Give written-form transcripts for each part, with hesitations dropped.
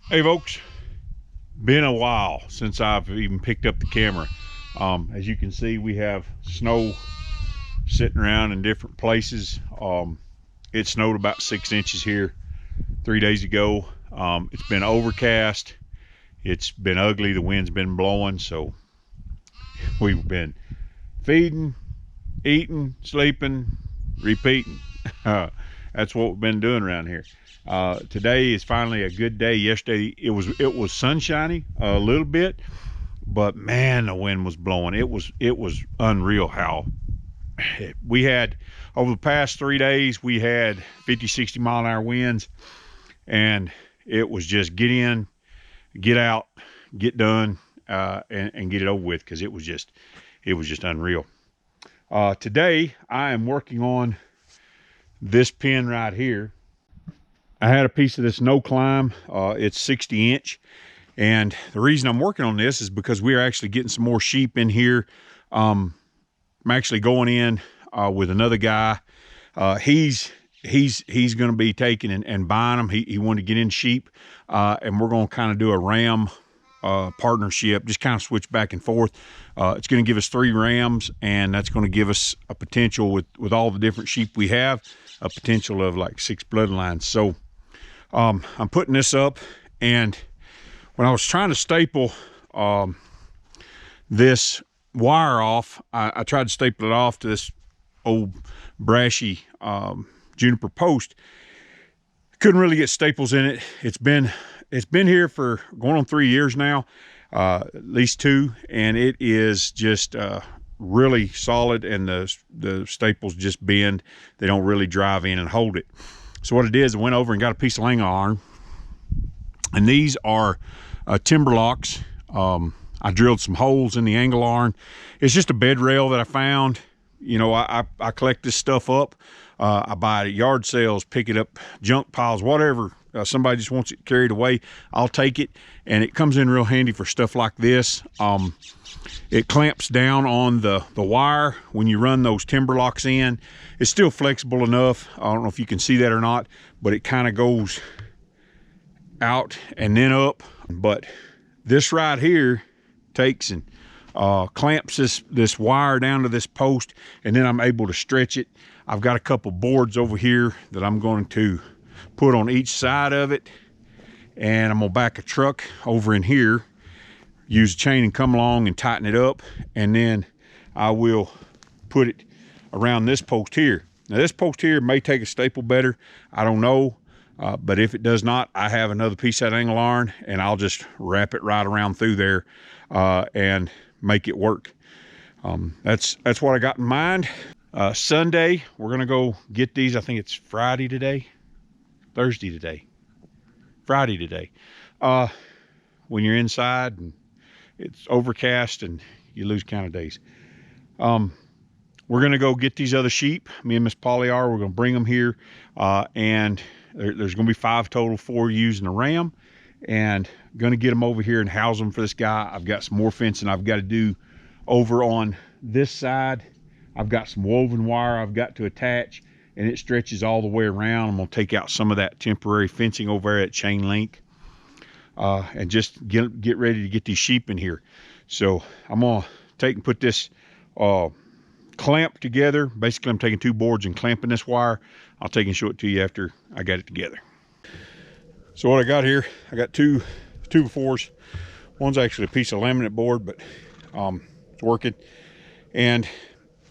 Hey folks, been a while since I've even picked up the camera. As you can see, we have snow sitting around in different places. It snowed about 6 inches here 3 days ago. It's been overcast. It's been ugly. The wind's been blowing, so we've been feeding, eating, sleeping, repeating. That's what we've been doing around here. Today is finally a good day. Yesterday it was sunshiny a little bit, but man, the wind was blowing. It was unreal how we had over the past 3 days. We had 50-60 mile an hour winds, and it was just get in, get out, get done, and get it over with, because it was just unreal. Today I am working on this pin right here. I had a piece of this no climb. It's 60 inch. And the reason I'm working on this is because we're actually getting some more sheep in here. I'm actually going in with another guy. He's going to be taking and buying them. He wanted to get in sheep, and we're going to kind of do a ram partnership, just kind of switch back and forth. It's going to give us 3 rams, and that's going to give us a potential with all the different sheep we have, a potential of like 6 bloodlines. So I'm putting this up, and when I was trying to staple this wire off, I tried to staple it off to this old brashy juniper post. Couldn't really get staples in it. It's been here for going on 3 years now, at least 2, and it is just really solid, and the staples just bend. They don't really drive in and hold it. So what I did is I went over and got a piece of angle iron, and these are timber locks. I drilled some holes in the angle iron. It's just a bed rail that I found. You know, I collect this stuff up. I buy it at yard sales, pick it up, junk piles, whatever. Somebody just wants it carried away, I'll take it, and it comes in real handy for stuff like this. It clamps down on the wire when you run those timber locks in. It's still flexible enough. I don't know if you can see that or not, but it kind of goes out and then up. But this right here takes and clamps this wire down to this post, and then I'm able to stretch it. I've got a couple boards over here that I'm going to put on each side of it, and I'm gonna back a truck over in here, use a chain and come along and tighten it up, and then I will put it around this post here. Now this post here may take a staple better, I don't know, but if it does not, I have another piece of that angle iron, and I'll just wrap it right around through there and make it work. That's what I got in mind. Sunday we're gonna go get these. I think it's Friday today, Thursday today, Friday today. When you're inside and it's overcast and you lose count of days. We're gonna go get these other sheep. Me and Miss Polly are. We're gonna bring them here, and there's gonna be 5 total, 4 using a ram, and gonna get them over here and house them for this guy. I've got some more fencing I've got to do over on this side. I've got some woven wire I've got to attach, and it stretches all the way around. I'm gonna take out some of that temporary fencing over there at chain link, and just get ready to get these sheep in here. So I'm gonna take and put this clamp together. Basically, I'm taking 2 boards and clamping this wire. I'll take and show it to you after I got it together. So what I got here, I got two 2x4s. One's actually a piece of laminate board, but it's working. And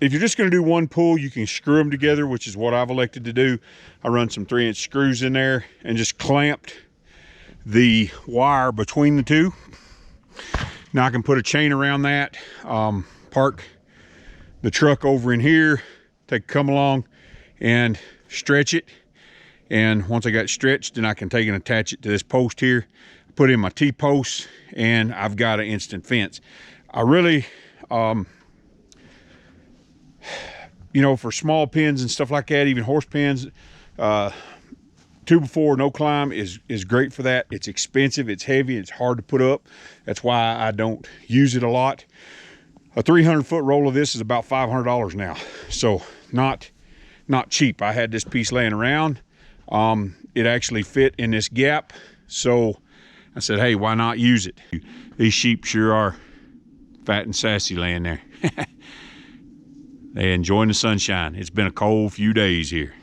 if you're just going to do one pull, you can screw them together, which is what I've elected to do. I run some 3-inch screws in there and just clamped the wire between the 2. Now I can put a chain around that, park the truck over in here, come along and stretch it. And once I got it stretched, then I can take and attach it to this post here, put in my T-posts, and I've got an instant fence. I really, you know, for small pins and stuff like that, even horse pins, 2x4 no climb is great for that. It's expensive, it's heavy, it's hard to put up. That's why I don't use it a lot. A 300-foot roll of this is about $500 now, so not cheap. I had this piece laying around. It actually fit in this gap, so I said, hey, why not use it? These sheep sure are fat and sassy laying there. They're enjoying the sunshine. It's been a cold few days here.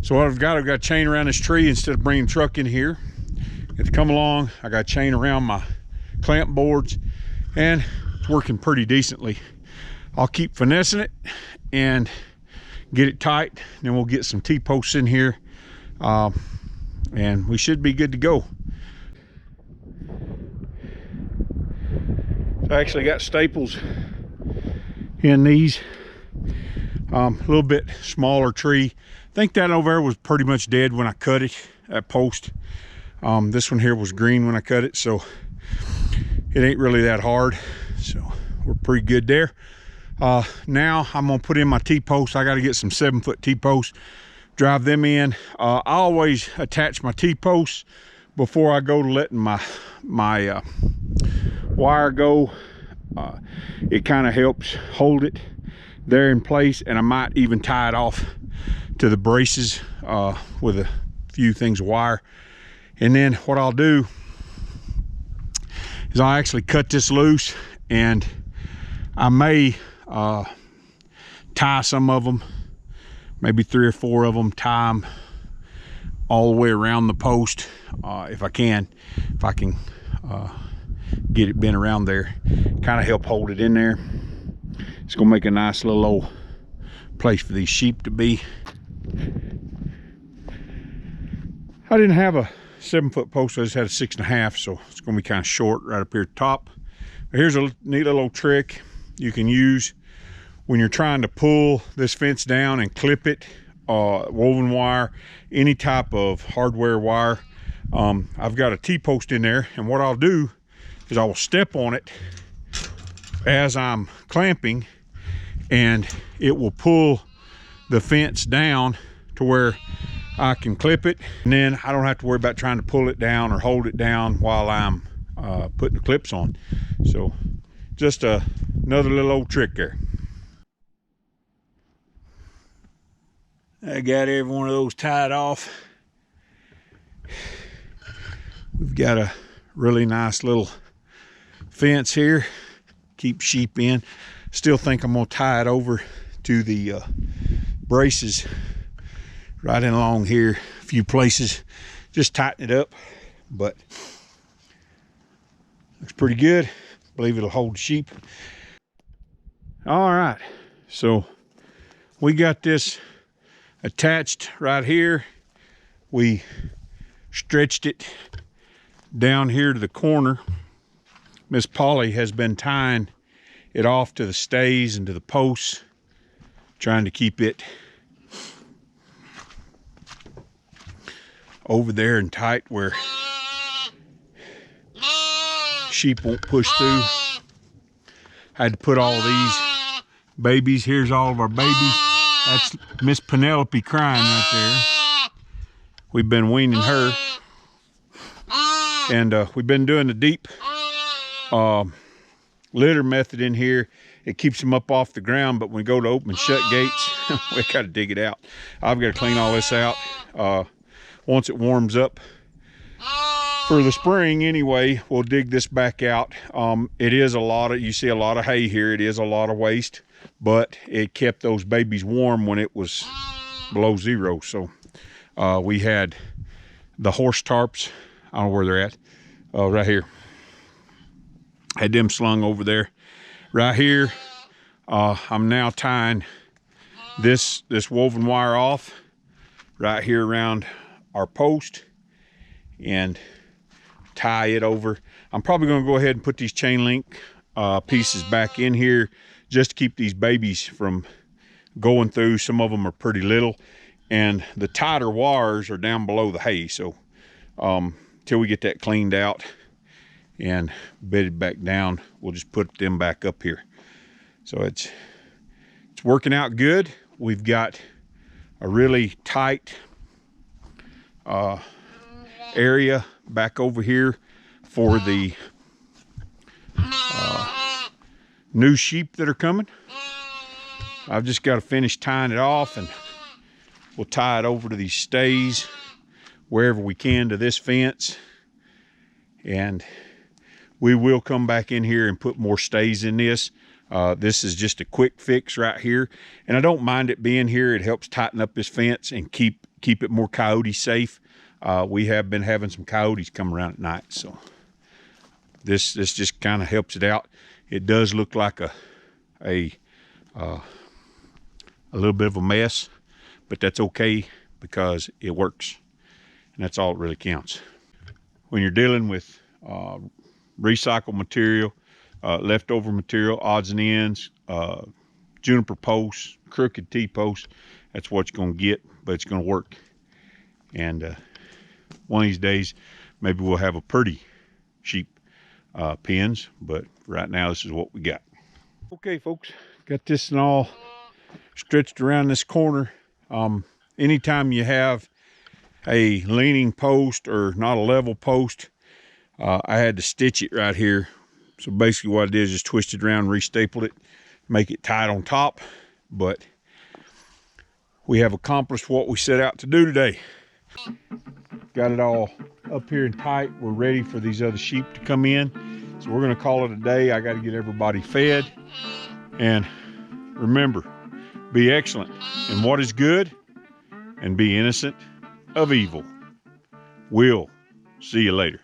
So what I've got a chain around this tree instead of bringing the truck in here. It's come along, I got a chain around my clamp boards, and it's working pretty decently. I'll keep finessing it and get it tight, and then we'll get some T-posts in here, and we should be good to go. So I actually got staples in these. A little bit smaller tree. I think that over there was pretty much dead when I cut it, that post. This one here was green when I cut it, so it ain't really that hard. So we're pretty good there. Now I'm gonna put in my T-posts. I gotta get some 7-foot T-posts, drive them in. I always attach my T-posts before I go to letting my wire go. It kind of helps hold it there in place, and I might even tie it off to the braces with a few things of wire. And then what I'll do is I'll actually cut this loose, and I may tie some of them, maybe 3 or 4 of them, tie them all the way around the post if I can get it bent around there, kind of help hold it in there. It's gonna make a nice little old place for these sheep to be. I didn't have a 7-foot post, I just had a 6.5, so it's gonna be kind of short right up here at the top. But here's a neat little trick you can use when you're trying to pull this fence down and clip it, woven wire, any type of hardware wire. I've got a T-post in there, and what I'll do is I will step on it as I'm clamping, and it will pull the fence down to where I can clip it, and then I don't have to worry about trying to pull it down or hold it down while I'm putting the clips on. So just another little old trick there. I got every one of those tied off. We've got a really nice little fence here, keep sheep in. Still think I'm gonna tie it over to the braces right in along here, a few places, just tighten it up, but looks pretty good. Believe it'll hold sheep. All right, so we got this attached right here. We stretched it down here to the corner. Miss Polly has been tying it off to the stays and to the posts, trying to keep it over there and tight where sheep won't push through. I had to put all these babies. Here's all of our babies. That's Miss Penelope crying right there. We've been weaning her, and we've been doing the deep litter method in here. It keeps them up off the ground, but when we go to open and shut gates, we got to dig it out. I've got to clean all this out once it warms up for the spring. Anyway, we'll dig this back out. It is a lot of, you see a lot of hay here. It is a lot of waste, but it kept those babies warm when it was below zero. So we had the horse tarps, I don't know where they're at, right here. Had them slung over there. Right here, I'm now tying this woven wire off right here around our post and tie it over. I'm probably going to go ahead and put these chain link pieces back in here just to keep these babies from going through. Some of them are pretty little, and the tighter wires are down below the hay. So till we get that cleaned out and bedded back down, we'll just put them back up here. So it's working out good. We've got a really tight area back over here for the new sheep that are coming. I've just got to finish tying it off, and we'll tie it over to these stays wherever we can to this fence. and we will come back in here and put more stays in this. This is just a quick fix right here, and I don't mind it being here. It helps tighten up this fence and keep it more coyote safe. We have been having some coyotes come around at night, so this just kind of helps it out. It does look like a little bit of a mess, but that's okay because it works, and that's all that really counts. When you're dealing with recycled material, leftover material, odds and ends, juniper posts, crooked T-posts, that's what you're gonna get, but it's gonna work. And one of these days, maybe we'll have a pretty sheep pens, but right now this is what we got. Okay, folks, got this and all stretched around this corner. Anytime you have a leaning post or not a level post, I had to stitch it right here. So basically what I did is just twist it around, restapled it, make it tight on top. But we have accomplished what we set out to do today. Got it all up here and tight. We're ready for these other sheep to come in. So we're gonna call it a day. I gotta get everybody fed. And remember, be excellent in what is good and be innocent of evil. We'll see you later.